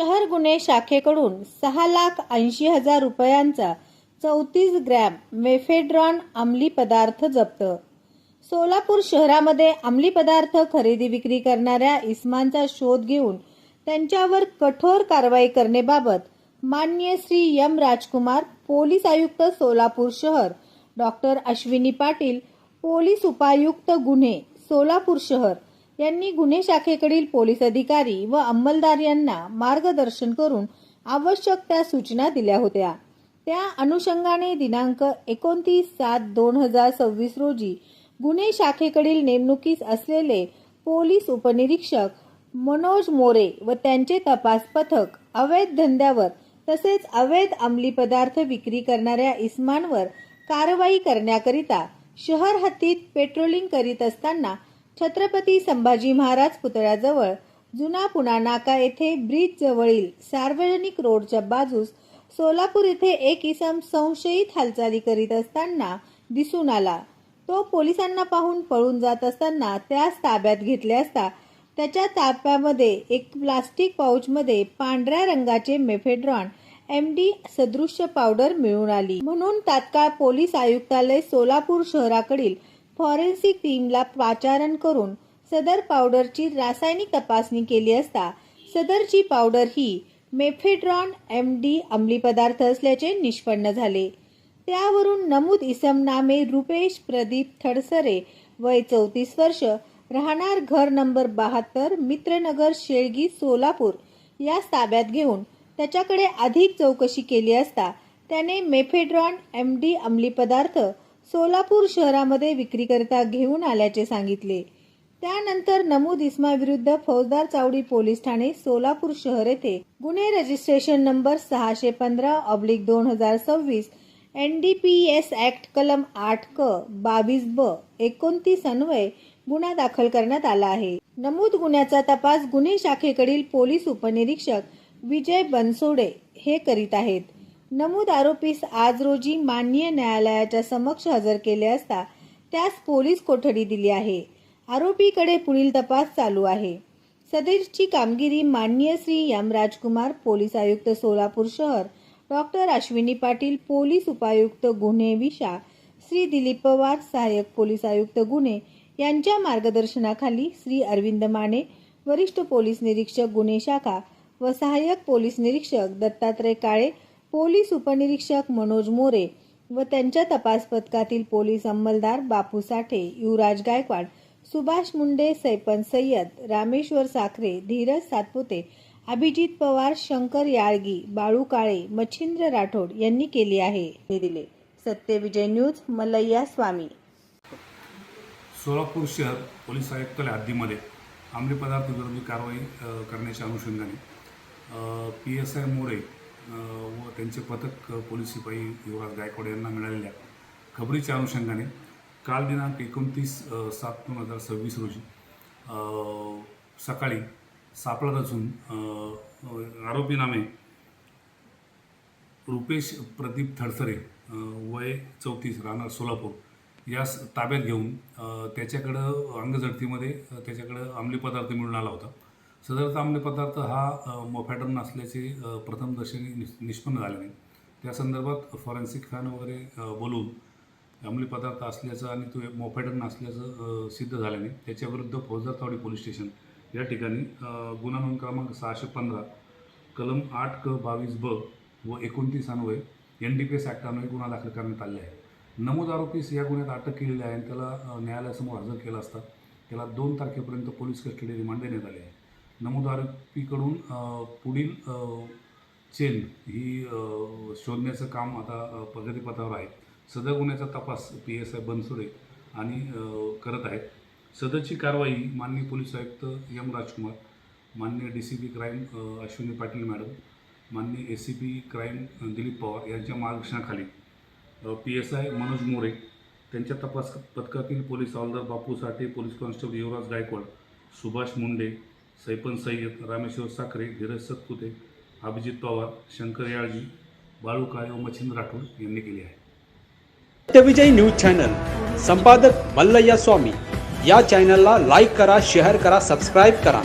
शहर गुन्हे शाखेकडून 6,80,000 रुपयांचा 34 ग्रॅम मेफेड्रॉन अंमली पदार्थ जप्त। सोलापूर शहरामध्ये अंमली पदार्थ खरेदी विक्री करणाऱ्या इसमांचा शोध घेऊन त्यांच्यावर कठोर कारवाई करण्याबाबत माननीय श्री एम राजकुमार, पोलीस आयुक्त सोलापूर शहर, डॉक्टर अश्विनी पाटील, पोलीस उपायुक्त गुन्हे सोलापूर शहर यांनी गुन्हे शाखेकडील पोलीस अधिकारी व अंमलदार यांना मार्गदर्शन करून आवश्यक त्या सूचना दिल्या होत्या। त्या अनुषंगाने दिनांक 29/7/2026 रोजी गुन्हे शाखेकडील नेमणुकीस असलेले पोलीस उपनिरीक्षक मनोज मोरे व त्यांचे तपास पथक अवैध धंद्यावर तसेच अवैध अंमली पदार्थ विक्री करणाऱ्या इसमांवर कारवाई करण्याकरिता शहर हद्दीत पेट्रोलिंग करीत असताना छत्रपती संभाजी महाराज पुतळ्याजवळ जुना पुणा नाका येथे ब्रिज जवळील सार्वजनिक रोडच्या बाजूस सोलापूर येथे एक इसम संशयित हालचाली करीत असताना दिसून आला। तो पोलिसांना पाहून पळून जात असताना त्यास ताब्यात घेतले असता त्याच्या ताब्यामध्ये एक प्लास्टिक पाऊचमध्ये पांढऱ्या रंगाचे मेफेड्रॉन MD सदृश्य पावडर मिळून आली। म्हणून तात्काळ पोलीस आयुक्तालय सोलापूर शहराकडील फॉरेन्सिक टीमला पाचारण करून सदर पावडरची रासायनिक तपासणी केली असता सदरची पावडर ही मेफेड्रॉन MD अंमली पदार्थ असल्याचे निष्पन्न झाले। त्यावरून नमूद इसम नामे रुपेश प्रदीप थडसरे, वय 34 वर्ष, राहणार घर नंबर 72, मित्रनगर, शेळगी, सोलापूर यास ताब्यात घेऊन त्याच्याकडे अधिक चौकशी केली असता त्याने मेफेड्रॉन MD अंमली पदार्थ सोलापूर शहरामध्ये विक्रीकरिता घेऊन आल्याचे सांगितले। त्यानंतर नमूद इसमाविरुद्ध फौजदार चावडी पोलीस ठाणे सोलापूर शहर येथे गुन्हे रजिस्ट्रेशन नंबर 615/2026 NDPS ऍक्ट कलम 8 क 22 ब 29 अन्वये गुन्हा दाखल करण्यात आला आहे। नमूद गुन्ह्याचा तपास गुन्हे शाखेकडील पोलीस उपनिरीक्षक विजय बनसोडे हे करीत आहेत। नमूद आरोपीस आज रोजी माननीय न्यायालयाच्या समक्ष हजर केले असता त्यास पोलीस कोठडी दिली आहे। आरोपीकडे पुढील तपास चालू आहे। सदरची कामगिरी माननीय श्री एम राजकुमार, पोलीस आयुक्त सोलापूर शहर, डॉक्टर अश्विनी पाटील, पोलीस उपायुक्त गुन्हे विशा, श्री दिलीप पवार, सहाय्यक पोलीस आयुक्त गुन्हे यांच्या मार्गदर्शनाखाली श्री अरविंद माने, वरिष्ठ पोलीस निरीक्षक गुन्हे शाखा व सहाय्यक पोलीस निरीक्षक दत्तात्रय काळे, पोलीस उपनिरीक्षक मनोज मोरे व त्यांच्या तपास पथकातील पोलीस अंमलदार बापू साठे, युवराज गायकवाड, सुभाष मुंडे, सैपन सय्यद, रामेश्वर साखरे, धीरज सातपुते, अभिजित पवार, शंकर याळगी, बाळू काळे, मच्छिंद्र राठोड यांनी केली आहे। दिले सत्यविजय न्यूज, मल्लय्या स्वामी। सोलापूर शहर पोलीस आयुक्तालय हद्दीमध्ये अंमली पदार्थ विरोधी कारवाई करण्याच्या अनुषंगाने PSI मोरे व त्यांचे पथक पोलीस शिपाई युवराज गायकवाड यांना मिळालेल्या खबरीच्या अनुषंगाने काल दिनांक 29/7/2026 रोजी सकाळी सापळा रचून आरोपी नामे रुपेश प्रदीप थडसरे, वय 34, राहणार सोलापूर यास ताब्यात घेऊन त्याच्याकडं अंगझडतीमध्ये त्याच्याकडं अंमली पदार्थ मिळून आला होता। सदरचा अंमली पदार्थ हा मोफॅड्रॉन असल्याचे प्रथमदर्शनी निष्पन्न झाले नाही। त्या संदर्भात फॉरेन्सिक फॅन वगैरे बोलवून अंमली पदार्थ असल्याचं आणि तो मोफॅड्रॉन असल्याचं सिद्ध झालं नाही। त्याच्याविरुद्ध फौजदार चावडी पोलीस स्टेशन या ठिकाणी गुन्हा नोंद क्रमांक 615 कलम 8 क 22 ब व 29 अन्वये NDPS ऍक्ट अन्वये गुन्हा दाखल करण्यात आले आहे। नमूद आरोपीस या गुन्ह्यात अटक केलेली आहे आणि त्याला न्यायालयासमोर हजर केला असता त्याला 2 तारखेपर्यंत पोलीस कस्टडी रिमांड देण्यात आले आहे। नमूद आरोपीकडून पुढील चेन ही शोधण्याचं काम आता प्रगतीपथावर आहे। सदर गुन्ह्याचा तपास PSI बनसोडे आणि करत आहेत। सदरची कारवाई माननीय पोलीस आयुक्त एम राजकुमार, माननीय DCP crime Ashwini Patil madam, माननीय ACP क्राईम दिलीप पवार यांच्या मार्गदर्शनाखाली PSI मनोज मोरे, त्यांच्या तपास पथकातील पोलीस हवालदार बापू साठे, पोलीस कॉन्स्टेबल युवराज गायकवाड, सुभाष मुंडे, सैपन सय्यद, रामेश्वर साखरे, धीरज सातपुते, अभिजित पवार, शंकर याळगी, बाळू काळे व मच्छिंद्र राठोड यांनी केली आहे। सत्यविजय न्यूज चॅनल संपादक मल्लय्या स्वामी या चॅनलला लाईक करा, शेअर करा, सबस्क्राईब करा।